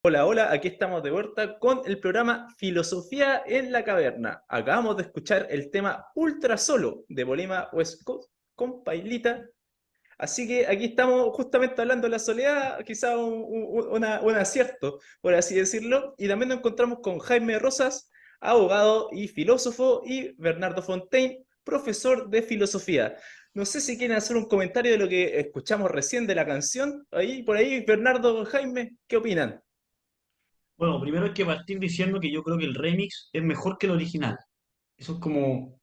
Hola, hola, aquí estamos de vuelta con el programa Filosofía en la Caverna. Acabamos de escuchar el tema Ultra Solo de Bolima West Coast con Pailita. Así que aquí estamos justamente hablando de la soledad, quizá un acierto, por así decirlo. Y también nos encontramos con Jaime Rosas, abogado y filósofo, y Bernardo Fontaine, profesor de filosofía. No sé si quieren hacer un comentario de lo que escuchamos recién de la canción. Ahí, por ahí, Bernardo, Jaime, ¿qué opinan? Bueno, primero hay que partir diciendo que yo creo que el remix es mejor que el original. Eso es como,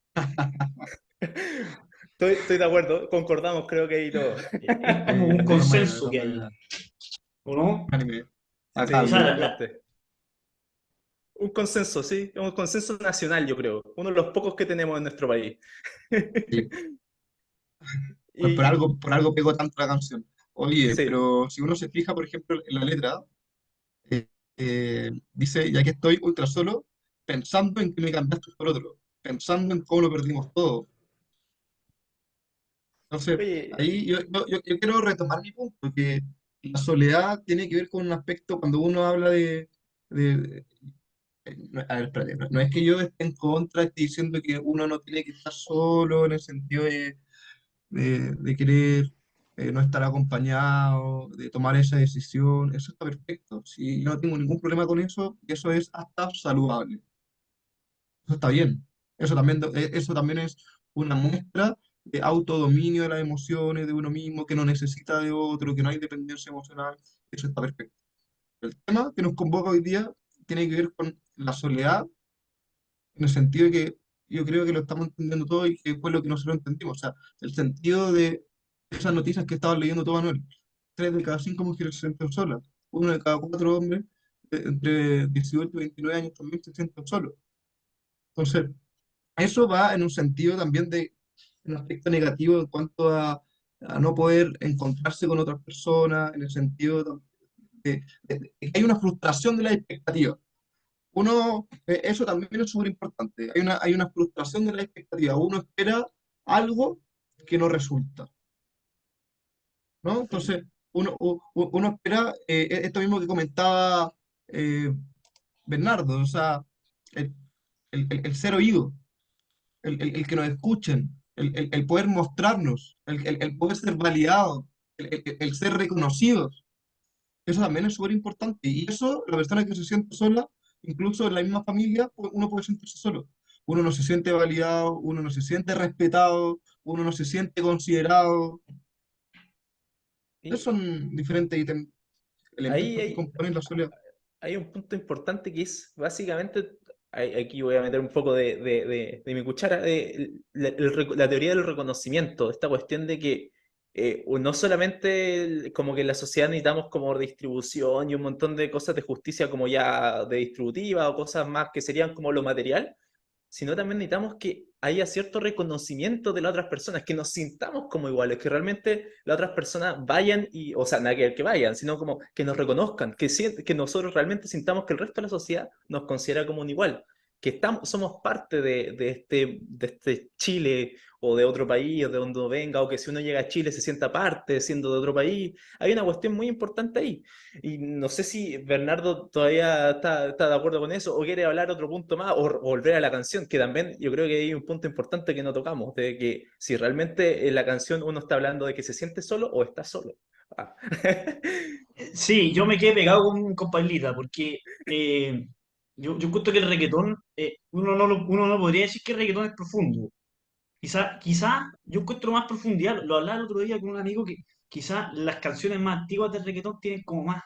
Estoy de acuerdo, concordamos, creo que ahí todo. es como un De todas maneras, de consenso todas que hay, maneras. ¿o no? Anime. Sí, O Acá. sea, totalmente. Un consenso, sí, un consenso nacional, yo creo. Uno de los pocos que tenemos en nuestro país. Sí. Y Por algo pegó tanto la canción. Oye, sí, pero si uno se fija, por ejemplo, en la letra, eh, dice, ya que estoy ultra solo, pensando en que me cambiaste por otro, pensando en cómo lo perdimos todo. Entonces, oye, ahí yo quiero retomar mi punto, que la soledad tiene que ver con un aspecto, cuando uno habla de, a ver, espérate, no es que yo esté en contra, esté diciendo que uno no tiene que estar solo en el sentido de querer no estar acompañado, de tomar esa decisión, eso está perfecto. Si yo no tengo ningún problema con eso, y eso es hasta saludable. Eso está bien. Eso también es una muestra de autodominio de las emociones de uno mismo, que no necesita de otro, que no hay dependencia emocional. Eso está perfecto. El tema que nos convoca hoy día tiene que ver con la soledad en el sentido de que yo creo que lo estamos entendiendo todo y que fue lo que nosotros entendimos. O sea, el sentido de esas noticias que estaba leyendo todo Manuel. 3 de cada 5 mujeres se sienten solas. 1 de cada 4 hombres entre 18 y 29 años también se sienten solos. Entonces, eso va en un sentido también de un aspecto negativo en cuanto a no poder encontrarse con otras personas, en el sentido de que hay una frustración de la expectativa. Eso también es súper importante. Hay una frustración de la expectativa. Uno espera algo que no resulta, ¿no? Entonces, uno espera esto mismo que comentaba eh, Bernardo, o sea, el, el ser oído, el que nos escuchen, el poder mostrarnos, el poder ser validados, el ser reconocidos. Eso también es súper importante. Y eso, la persona que se siente sola, incluso en la misma familia, uno puede sentirse solo. Uno no se siente validado, uno no se siente respetado, uno no se siente considerado. Esos y son diferentes ahí elementos que componen la soledad. hay un punto importante que es básicamente, aquí voy a meter un poco de mi cuchara, la teoría del reconocimiento, esta cuestión de que no solamente como que en la sociedad necesitamos como distribución y un montón de cosas de justicia como ya de distributiva o cosas más que serían como lo material, sino también necesitamos que haya cierto reconocimiento de las otras personas, que nos sintamos como iguales, que realmente las otras personas vayan y, o sea, nada que vayan, sino como que nos reconozcan, que nosotros realmente sintamos que el resto de la sociedad nos considera como un igual, que estamos, somos parte de este Chile o de otro país o de donde uno venga, o que si uno llega a Chile se sienta parte siendo de otro país. Hay una cuestión muy importante ahí. Y no sé si Bernardo todavía está de acuerdo con eso o quiere hablar otro punto más o volver a la canción, que también yo creo que hay un punto importante que no tocamos, de que si realmente en la canción uno está hablando de que se siente solo o está solo. Ah. Sí, yo me quedé pegado con Pailita porque yo encuentro que el reggaetón, uno no podría decir que el reggaetón es profundo. Quizá yo encuentro más profundidad, lo hablaba el otro día con un amigo que quizá las canciones más antiguas del reggaetón tienen como más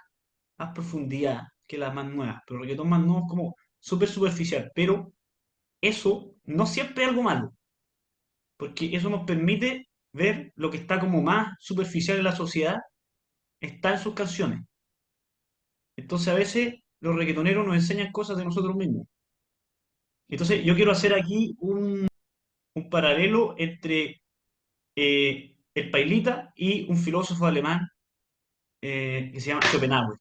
profundidad que las más nuevas, pero el reggaetón más nuevo es como súper superficial, pero eso no siempre es algo malo, porque eso nos permite ver lo que está como más superficial en la sociedad, está en sus canciones. Entonces a veces los reggaetoneros nos enseñan cosas de nosotros mismos. Entonces yo quiero hacer aquí un paralelo entre el Pailita y un filósofo alemán que se llama Schopenhauer,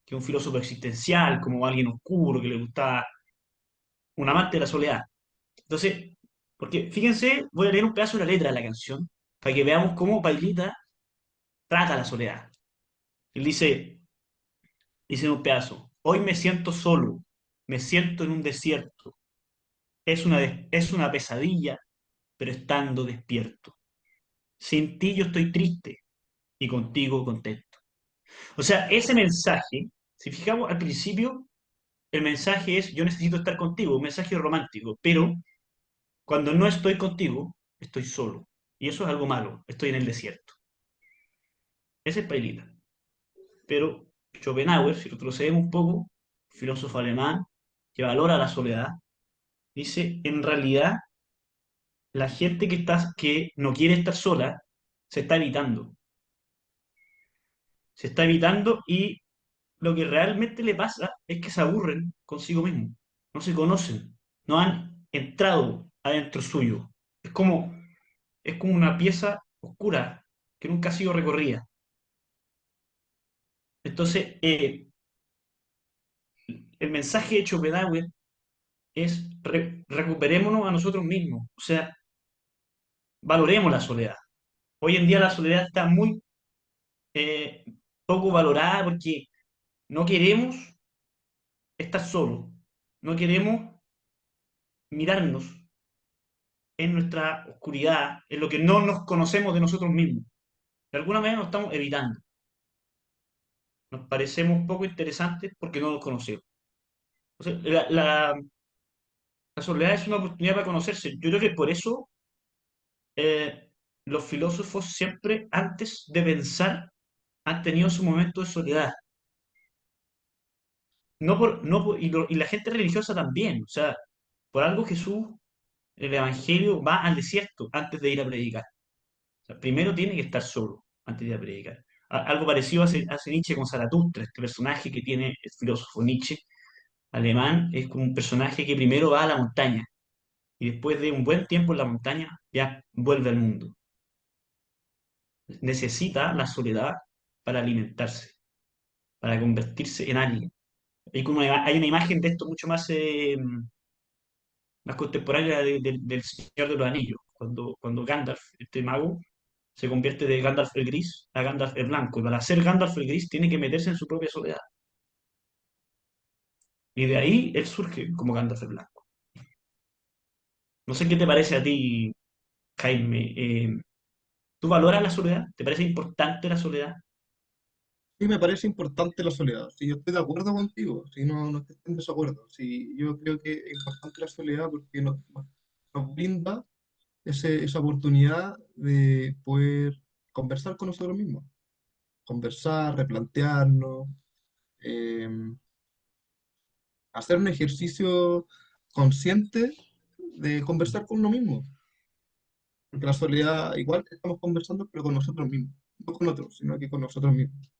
que es un filósofo existencial, como alguien oscuro, que le gusta un amante de la soledad. Entonces, porque fíjense, voy a leer un pedazo de la letra de la canción para que veamos cómo Pailita trata la soledad. Él dice, Dice en un pedazo, hoy me siento solo, me siento en un desierto, es una pesadilla, pero estando despierto. Sin ti yo estoy triste y contigo contento. O sea, ese mensaje, si fijamos al principio, el mensaje es yo necesito estar contigo, un mensaje romántico, pero cuando no estoy contigo, estoy solo. Y eso es algo malo, estoy en el desierto. Ese es Pailita. Pero Schopenhauer, si retrocedemos un poco, filósofo alemán que valora la soledad, dice, en realidad la gente que no quiere estar sola se está evitando. Se está evitando y lo que realmente le pasa es que se aburren consigo mismos. No se conocen, no han entrado adentro suyo. Es como, es como una pieza oscura que nunca ha sido recorrida. Entonces, el mensaje de Schopenhauer es recuperémonos a nosotros mismos, o sea, valoremos la soledad. Hoy en día la soledad está muy eh, poco valorada porque no queremos estar solos, no queremos mirarnos en nuestra oscuridad, en lo que no nos conocemos de nosotros mismos. De alguna manera nos estamos evitando, nos parecemos poco interesantes porque no nos conocemos. O sea, la soledad es una oportunidad para conocerse. Yo creo que por eso eh, los filósofos siempre, antes de pensar, han tenido su momento de soledad. Y la gente religiosa también. O sea, por algo Jesús, el Evangelio, va al desierto antes de ir a predicar. O sea, primero tiene que estar solo antes de ir a predicar. Algo parecido hace Nietzsche con Zaratustra, este personaje que tiene el filósofo Nietzsche, alemán, es como un personaje que primero va a la montaña y después de un buen tiempo en la montaña ya vuelve al mundo. Necesita la soledad para alimentarse, para convertirse en alguien. Hay una imagen de esto mucho más contemporánea del Señor de los Anillos, cuando Gandalf, este mago, se convierte de Gandalf el gris a Gandalf el blanco. Y para ser Gandalf el gris tiene que meterse en su propia soledad. Y de ahí él surge como Gandalf el blanco. No sé qué te parece a ti, Jaime. ¿Tú valoras la soledad? ¿Te parece importante la soledad? Sí, me parece importante la soledad. Si yo estoy de acuerdo contigo, si no estoy en desacuerdo. Si yo creo que es importante la soledad porque nos brinda esa oportunidad de poder conversar con nosotros mismos. Conversar, replantearnos, eh, hacer un ejercicio consciente de conversar con uno mismo. Porque la soledad, igual que estamos conversando, pero con nosotros mismos. No con otros, sino que con nosotros mismos.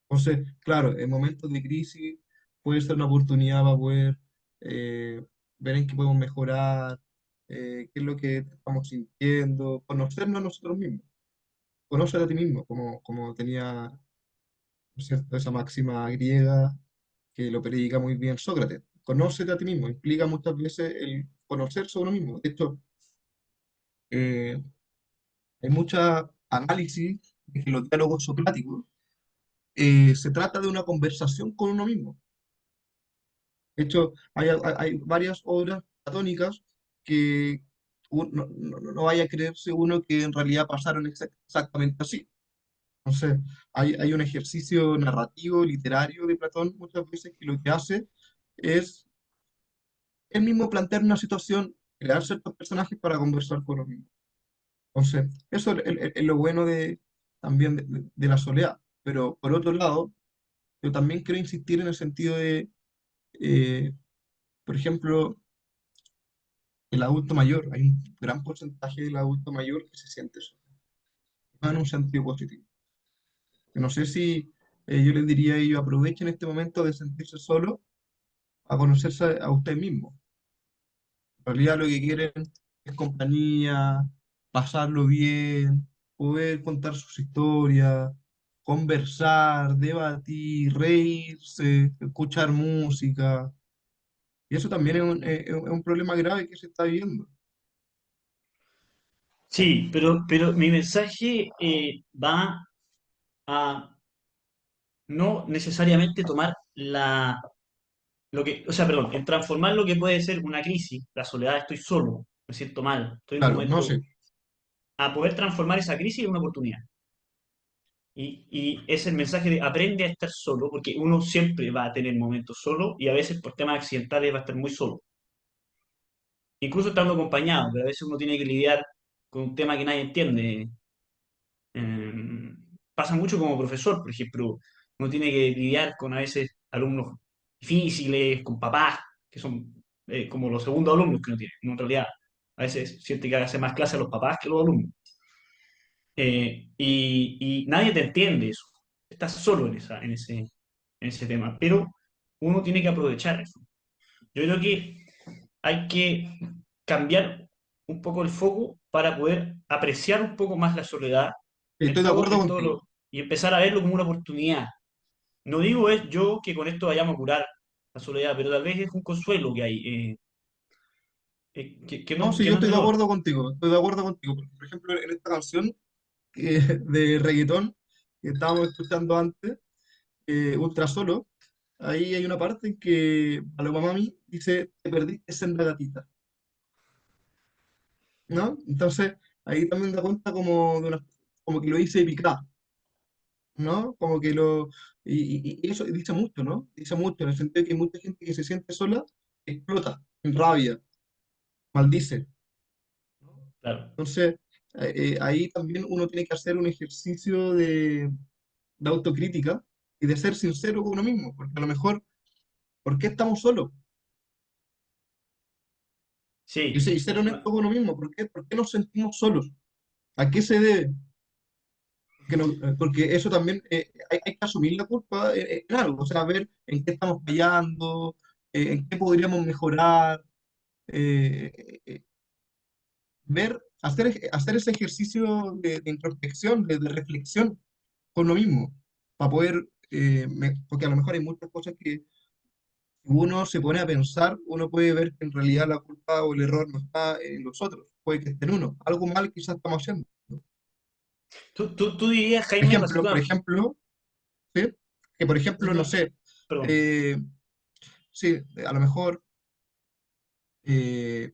Entonces, claro, en momentos de crisis puede ser una oportunidad para poder eh, ver en qué podemos mejorar, qué es lo que estamos sintiendo, conocernos a nosotros mismos. Conocer a ti mismo, como tenía, ¿cierto?, esa máxima griega que lo predica muy bien Sócrates. Conócete a ti mismo, implica muchas veces el conocerse a uno mismo. De hecho, eh, hay mucha análisis de que los diálogos socráticos se trata de una conversación con uno mismo. De hecho, hay varias obras platónicas que no vaya a creerse uno que en realidad pasaron exactamente así. Entonces, hay un ejercicio narrativo, literario de Platón muchas veces que lo que hace es él mismo plantear una situación, crear ciertos personajes para conversar con los mismos. Entonces, eso es lo bueno también de la soledad. Pero por otro lado, yo también quiero insistir en el sentido de, eh, por ejemplo, el adulto mayor. Hay un gran porcentaje del adulto mayor que se siente solo, no en un sentido positivo. No sé si yo les diría a ellos, aprovechen este momento de sentirse solo a conocerse a usted mismo. En realidad lo que quieren es compañía, pasarlo bien, poder contar sus historias, conversar, debatir, reírse, escuchar música. Y eso también es un problema grave que se está viviendo. Sí, pero mi mensaje va a no necesariamente tomar lo que, o sea, perdón, en transformar lo que puede ser una crisis, la soledad, estoy solo, me siento mal, estoy en un Claro, no momento, sé. a poder transformar esa crisis en una oportunidad. Y es el mensaje de aprende a estar solo, porque uno siempre va a tener momentos solo y a veces por temas accidentales va a estar muy solo. Incluso estando acompañado, pero a veces uno tiene que lidiar con un tema que nadie entiende. Eh, Pasa mucho como profesor, por ejemplo, uno tiene que lidiar con a veces alumnos difíciles, con papás, que son como los segundos alumnos que uno tiene. Uno en realidad a veces siente que hace más clase a los papás que a los alumnos. Y nadie te entiende eso. Estás solo en ese tema, pero uno tiene que aprovechar eso. Yo creo que hay que cambiar un poco el foco para poder apreciar un poco más la soledad Estoy de acuerdo contigo. y empezar a verlo como una oportunidad. No digo es yo que con esto vayamos a curar la soledad, pero tal vez es un consuelo que hay, No, sí, que yo no es estoy de menor. acuerdo contigo. Estoy de acuerdo contigo. Porque, por ejemplo, en esta canción de reggaetón que estábamos escuchando antes, Ultra Solo, ahí hay una parte en que Paloma Mami dice, te perdiste senda gatita, ¿no? Entonces, ahí también da cuenta como, como que lo dice picada, ¿no? Como que lo... Y eso dice mucho, ¿no? Dice mucho, en el sentido de que hay mucha gente que se siente sola, explota, en rabia, maldice, ¿no? Claro. Entonces, ahí también uno tiene que hacer un ejercicio de autocrítica y de ser sincero con uno mismo, porque a lo mejor, ¿por qué estamos solos? Y Sí, ser honesto con uno mismo, por qué nos sentimos solos? ¿A qué se debe? Porque, porque eso también, hay que asumir la culpa en algo, o sea, ver en qué estamos fallando, en qué podríamos mejorar, ver, hacer ese ejercicio de introspección, de reflexión con lo mismo, para poder, porque a lo mejor hay muchas cosas que uno se pone a pensar, uno puede ver que en realidad la culpa o el error no está en los otros, puede que esté en uno, algo mal quizás estamos haciendo. Tú dirías, Jaime, para hacer Por una... ejemplo, ¿sí? Que por ejemplo, no No, sé, perdón. eh, sí, a lo mejor, eh,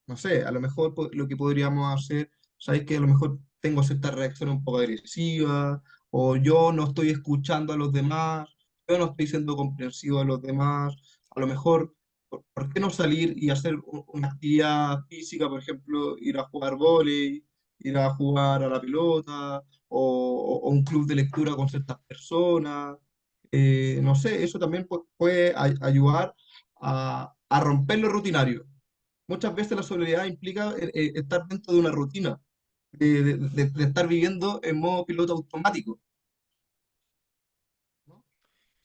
no sé, a lo mejor lo que podríamos hacer, sabes que a lo mejor tengo cierta reacción un poco agresiva, o yo no estoy escuchando a los demás, yo no estoy siendo comprensivo a los demás, a lo mejor, ¿por qué no salir y hacer una actividad física, por ejemplo, ir a jugar vóley, ir a jugar a la pelota, o un club de lectura con ciertas personas? No sé, eso también puede ayudar a romper lo rutinario. Muchas veces la soledad implica estar dentro de una rutina, de estar viviendo en modo piloto automático, ¿no?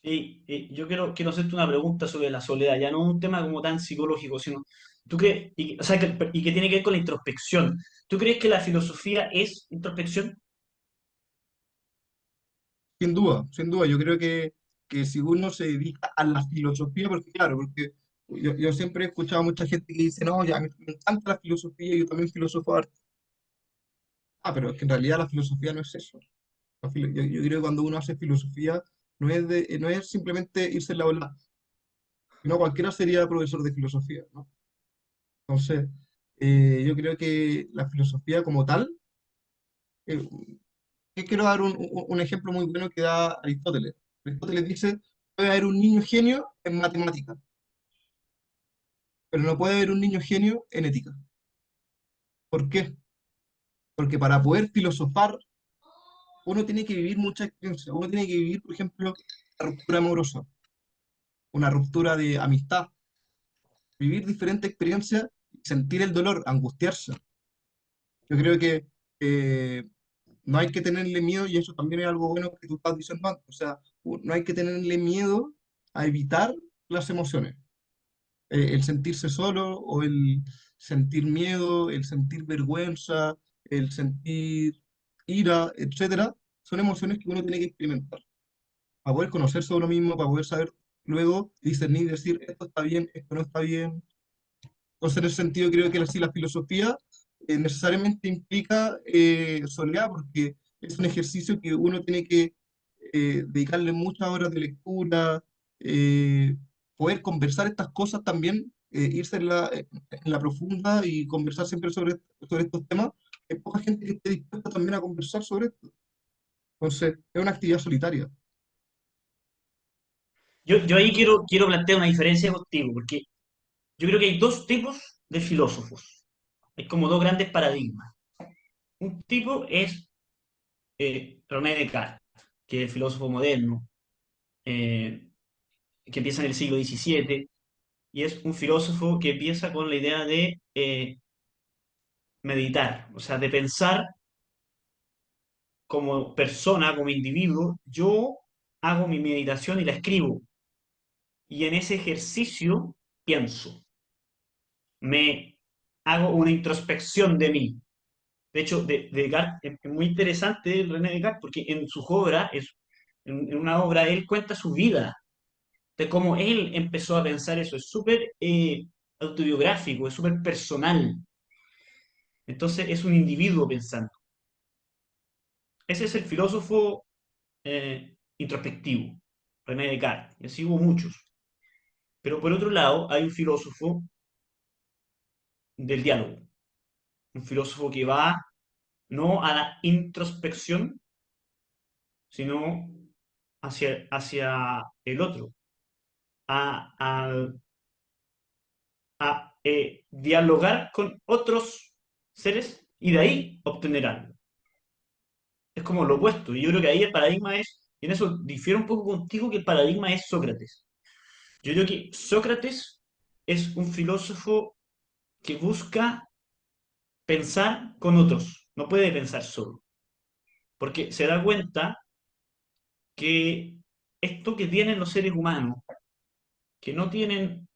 Sí, quiero hacerte una pregunta sobre la soledad, ya no un tema como tan psicológico, sino, ¿tú crees, o sea, y que tiene que ver con la introspección? ¿Tú crees que la filosofía es introspección? Sin duda, yo creo que si uno se dedica a la filosofía, porque claro, porque yo siempre he escuchado a mucha gente que dice, no, ya me encanta la filosofía, yo también filosofo arte. Ah, pero es que en realidad la filosofía no es eso. Yo creo que cuando uno hace filosofía, no es simplemente irse en la ola, sino cualquiera sería profesor de filosofía, ¿no? Entonces, yo creo que la filosofía como tal, eh, yo quiero dar un ejemplo muy bueno que da Aristóteles. Aristóteles dice, puede haber un niño genio en matemáticas, pero no puede haber un niño genio en ética. ¿Por qué? Porque para poder filosofar, uno tiene que vivir mucha experiencia. Uno tiene que vivir, por ejemplo, una ruptura amorosa, una ruptura de amistad, vivir diferentes experiencias, sentir el dolor, angustiarse. Yo creo que eh, no hay que tenerle miedo, y eso también es algo bueno que tú estás diciendo antes. O sea, no hay que tenerle miedo a evitar las emociones. El sentirse solo o el sentir miedo, el sentir vergüenza, el sentir ira, etcétera, son emociones que uno tiene que experimentar para poder conocerse a uno mismo, para poder saber luego discernir, decir esto está bien, esto no está bien. Entonces, en ese sentido, creo que sí, la filosofía necesariamente implica soledad, porque es un ejercicio que uno tiene que dedicarle muchas horas de lectura, eh, poder conversar estas cosas también, irse en la profunda y conversar siempre sobre estos temas. Hay poca gente que esté dispuesta también a conversar sobre esto. Entonces, es una actividad solitaria. Yo ahí quiero plantear una diferencia contigo, porque yo creo que hay dos tipos de filósofos. Hay como dos grandes paradigmas. Un tipo es René Descartes, que es el filósofo moderno, eh, que empieza en el siglo XVII, y es un filósofo que empieza con la idea de meditar, o sea, de pensar como persona, como individuo. Yo hago mi meditación y la escribo, y en ese ejercicio pienso, me hago una introspección de mí. De hecho, de Descartes es muy interesante el René Descartes, porque en sus obras, en una obra, él cuenta su vida, de cómo él empezó a pensar eso. Es súper autobiográfico, es súper personal. Entonces es un individuo pensando. Ese es el filósofo introspectivo, René Descartes. Y así hubo muchos. Pero por otro lado, hay un filósofo del diálogo, un filósofo que va no a la introspección, sino hacia el otro, a, a- a dialogar con otros seres y de ahí obtener algo. Es como lo opuesto. Y yo creo que ahí el paradigma es, y en eso difiero un poco contigo, que el paradigma es Sócrates. Yo creo que Sócrates es un filósofo que busca pensar con otros, no puede pensar solo, porque se da cuenta que esto que tienen los seres humanos, que no tienen,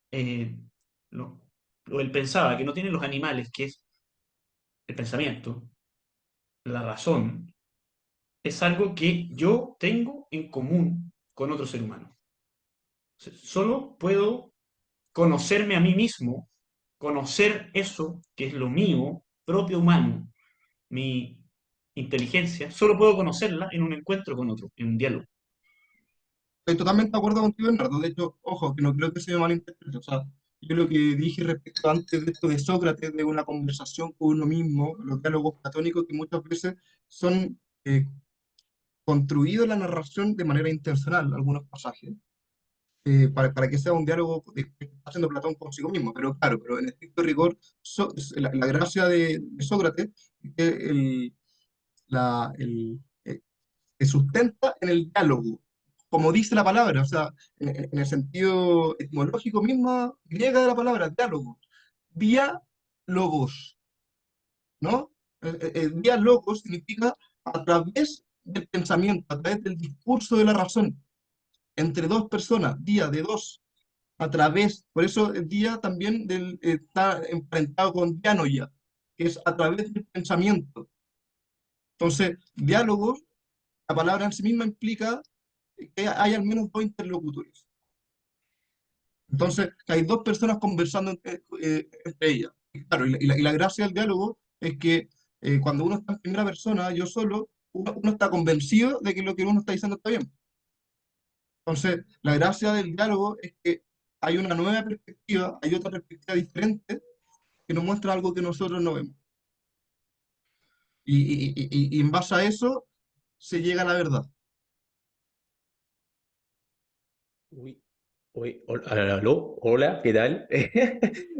lo, lo él pensaba, que no tienen los animales, que es el pensamiento, la razón, es algo que yo tengo en común con otro ser humano. O sea, solo puedo conocerme a mí mismo, conocer eso que es lo mío, propio humano, mi inteligencia, solo puedo conocerla en un encuentro con otro, en un diálogo. Estoy totalmente de acuerdo contigo, Bernardo. De hecho, ojo, que no creo que se me malinterprete. O sea, yo lo que dije respecto antes de esto de Sócrates, de una conversación con uno mismo, los diálogos platónicos que muchas veces son construidos en la narración de manera intencional, algunos pasajes, para que sea un diálogo que está haciendo Platón consigo mismo. Pero claro, pero en estricto rigor, la gracia de Sócrates es que se sustenta en el diálogo, como dice la palabra, o sea, en el sentido etimológico mismo griega de la palabra, diálogo. Diálogos, ¿no? Diálogos significa a través del pensamiento, a través del discurso de la razón, entre dos personas, día de dos, a través, por eso el día también está emparentado con dianoia, que es a través del pensamiento. Entonces, diálogos, la palabra en sí misma implica que hay al menos dos interlocutores. Entonces, hay dos personas conversando entre ellas. Y claro, y la gracia del diálogo es que cuando uno está en primera persona, yo solo, uno está convencido de que lo que uno está diciendo está bien. Entonces, la gracia del diálogo es que hay una nueva perspectiva, hay otra perspectiva diferente que nos muestra algo que nosotros no vemos. Y en base a eso se llega a la verdad. Uy, uy, aló, hola, ¿qué tal?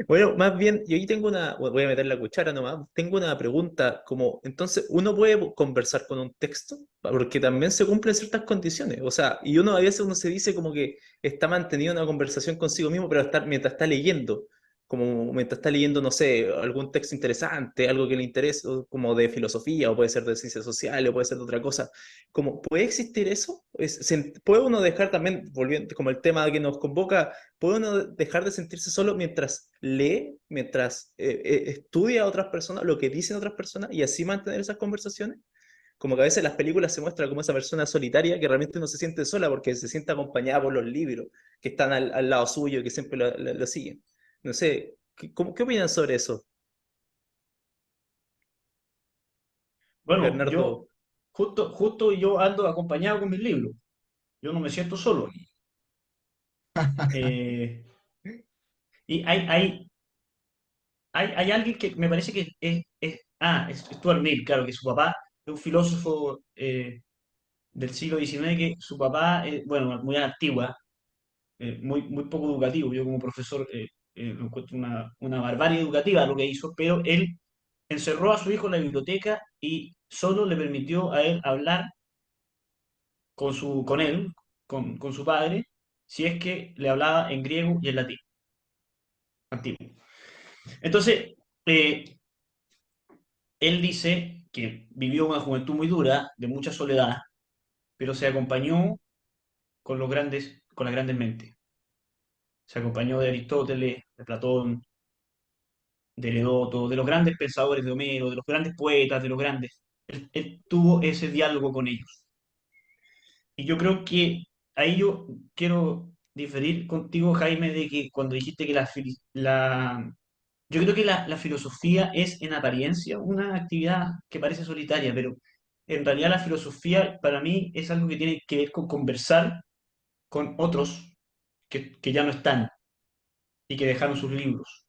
Bueno, más bien, yo ahí tengo voy a meter la cuchara nomás, tengo una pregunta, como, entonces, ¿uno puede conversar con un texto? Porque también se cumplen ciertas condiciones, o sea, y uno a veces uno se dice como que está manteniendo una conversación consigo mismo, pero mientras está leyendo, como mientras está leyendo, no sé, algún texto interesante, algo que le interese, o como de filosofía, o puede ser de ciencias sociales, o puede ser de otra cosa. Como, ¿puede existir eso? ¿Puede uno dejar también, volviendo como el tema que nos convoca, puede uno dejar de sentirse solo mientras lee, mientras estudia a otras personas, lo que dicen otras personas, y así mantener esas conversaciones? Como que a veces en las películas se muestra como esa persona solitaria que realmente no se siente sola porque se siente acompañada por los libros que están al lado suyo y que siempre lo siguen. No sé, ¿qué opinan sobre eso, Bueno, yo Bernardo? justo yo ando acompañado con mis libros. Yo no me siento solo aquí. Eh, y hay alguien que me parece que es Stuart Mill, claro, que su papá es un filósofo del siglo XIX, que su papá, bueno, muy antigua, muy poco educativo. Yo como profesor lo encuentro una barbarie educativa lo que hizo, pero él encerró a su hijo en la biblioteca y solo le permitió a él hablar con él, con su padre, si es que le hablaba en griego y en latín antiguo. Entonces, él dice que vivió una juventud muy dura, de mucha soledad, pero se acompañó con las grandes mentes. Se acompañó de Aristóteles, de Platón, de Heródoto, de los grandes pensadores de Homero, de los grandes poetas, de los grandes. Él tuvo ese diálogo con ellos. Y yo creo que ahí yo quiero diferir contigo, Jaime, de que cuando dijiste que yo creo que la filosofía es en apariencia una actividad que parece solitaria, pero en realidad la filosofía para mí es algo que tiene que ver con conversar con otros que ya no están y que dejaron sus libros.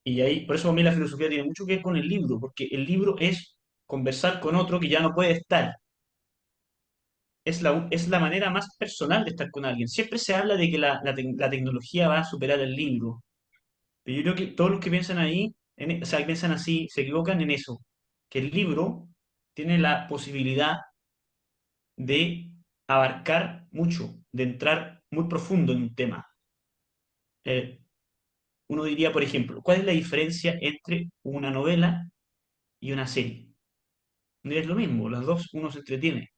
Y ahí, por eso a mí la filosofía tiene mucho que ver con el libro, porque el libro es conversar con otro que ya no puede estar. Es la manera más personal de estar con alguien. Siempre se habla de que la tecnología va a superar el libro, pero yo creo que todos los que piensan ahí, o sea, que piensan así, se equivocan en eso, que el libro tiene la posibilidad de abarcar mucho, de entrar muy profundo en un tema. Eh, Uno diría, por ejemplo, ¿cuál es la diferencia entre una novela y una serie? No es lo mismo, las dos uno se entretiene.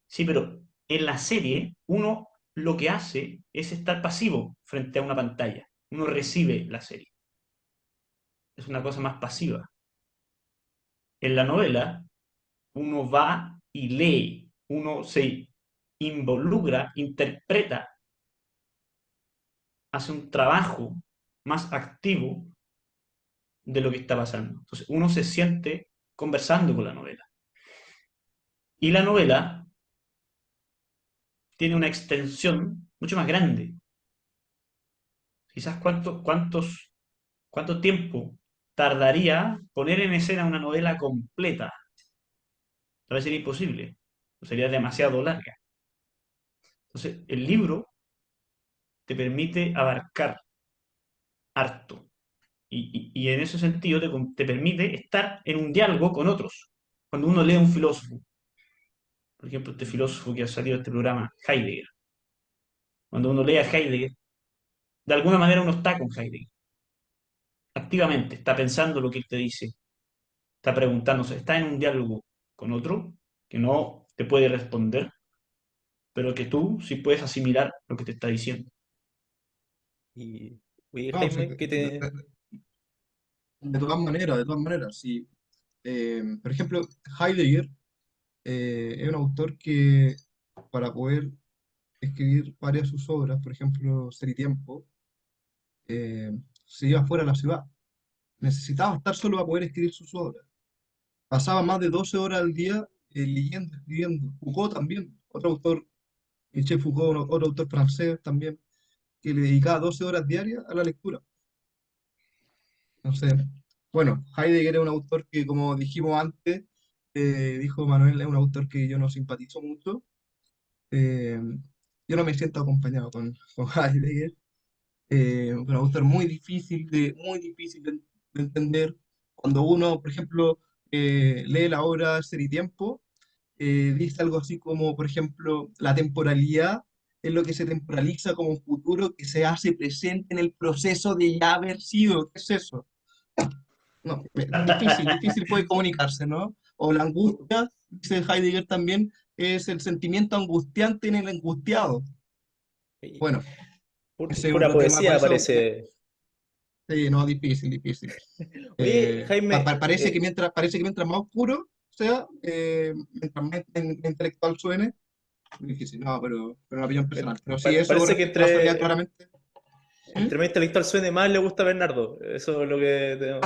Sí, pero en la serie uno lo que hace es estar pasivo frente a una pantalla. Uno recibe la serie. Es una cosa más pasiva. En la novela uno va y lee, uno se involucra, interpreta, hace un trabajo más activo de lo que está pasando. Entonces uno se siente conversando con la novela. Y la novela tiene una extensión mucho más grande. Quizás cuánto tiempo tardaría poner en escena una novela completa. Tal vez sería imposible, o sería demasiado larga. Entonces, el libro te permite abarcar harto y en ese sentido te permite estar en un diálogo con otros. Cuando uno lee a un filósofo, por ejemplo, este filósofo que ha salido de este programa, Heidegger, cuando uno lee a Heidegger, de alguna manera uno está con Heidegger, activamente, está pensando lo que él te dice, está preguntándose, está en un diálogo con otro que no te puede responder, pero que tú sí puedes asimilar lo que te está diciendo. Y, oye, No, sí, Jaime, ¿qué te...? de todas maneras, sí. Por ejemplo, Heidegger es un autor que para poder escribir varias de sus obras, por ejemplo, Ser y Tiempo, eh, se iba fuera de la ciudad. Necesitaba estar solo para poder escribir sus obras. Pasaba más de 12 horas al día leyendo, escribiendo. Foucault también, otro autor, Michel Foucault, otro autor francés también, que le dedicaba 12 horas diarias a la lectura. Entonces, bueno, Heidegger es un autor que, como dijimos antes, dijo Manuel, es un autor que yo no simpatizo mucho. Eh, yo no me siento acompañado con Heidegger. Un autor muy difícil de entender. Cuando uno, por ejemplo, lee la obra Ser y Tiempo, dice algo así como, por ejemplo, la temporalidad es lo que se temporaliza como un futuro que se hace presente en el proceso de ya haber sido. ¿Qué es eso? No, difícil puede comunicarse, ¿no? O la angustia, dice Heidegger también, es el sentimiento angustiante en el angustiado. Bueno, ese es Pura otro tema, por poesía eso, parece. sí, no, difícil. Oye, Jaime, Parece que mientras más oscuro sea, mientras más intelectual suene, difícil, no, pero una opinión personal. Pero sí, eso con parece que respecto a la soledad, claramente. ¿Mm? entre más intelectual suene, más le gusta a Bernardo. Eso es lo que... Pero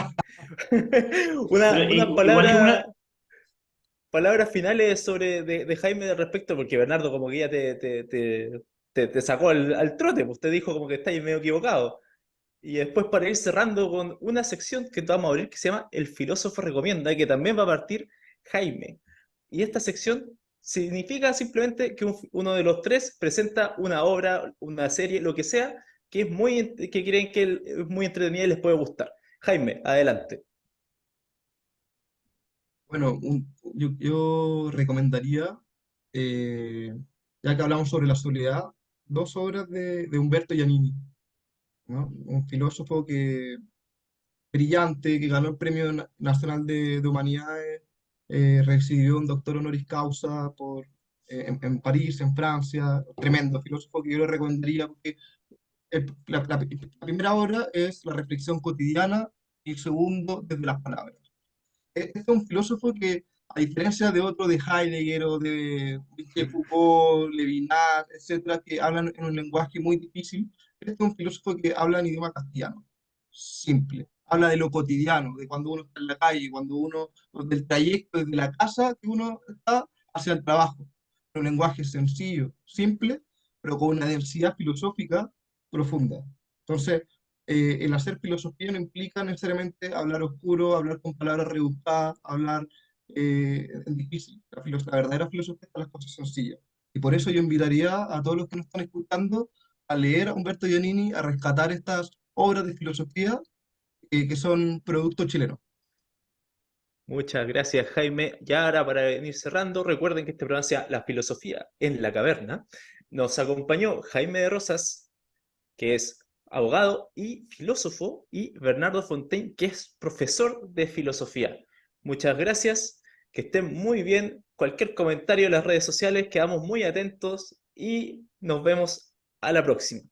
Unas igual es una, palabras palabras finales de Jaime al respecto, porque Bernardo como que ya te sacó al trote, pues te dijo como que estáis medio equivocado. Y después para ir cerrando con una sección que vamos a abrir que se llama El filósofo recomienda, y que también va a partir Jaime. Y esta sección significa simplemente que uno de los tres presenta una obra, una serie, lo que sea, que creen que es muy entretenida y les puede gustar. Jaime, adelante. Bueno, yo recomendaría, eh, ya que hablamos sobre la soledad, dos obras de Umberto Giannini, ¿no? Un filósofo brillante que ganó el Premio Nacional de Humanidades, recibió un doctor honoris causa en París, en Francia, tremendo filósofo que yo le recomendaría porque la primera obra es la reflexión cotidiana y el segundo desde las palabras. Este es un filósofo que, a diferencia de otros de Heidegger o de Michel Foucault, Levinas, etcétera, que hablan en un lenguaje muy difícil, este es un filósofo que habla en idioma castellano, simple. Habla de lo cotidiano, de cuando uno está en la calle, del trayecto desde la casa que uno está hacia el trabajo. Un lenguaje sencillo, simple, pero con una densidad filosófica profunda. Entonces, el hacer filosofía no implica necesariamente hablar oscuro, hablar con palabras rebuscadas, hablar en difícil. La verdadera filosofía está en las cosas sencillas. Y por eso yo invitaría a todos los que nos están escuchando a leer a Humberto Giannini, a rescatar estas obras de filosofía que son productos chilenos. Muchas gracias, Jaime. Ya ahora para venir cerrando, recuerden que este programa se llama La Filosofía en la Caverna. Nos acompañó Jaime de Rosas, que es abogado y filósofo, y Bernardo Fontaine, que es profesor de filosofía. Muchas gracias, que estén muy bien. Cualquier comentario en las redes sociales, quedamos muy atentos y nos vemos a la próxima.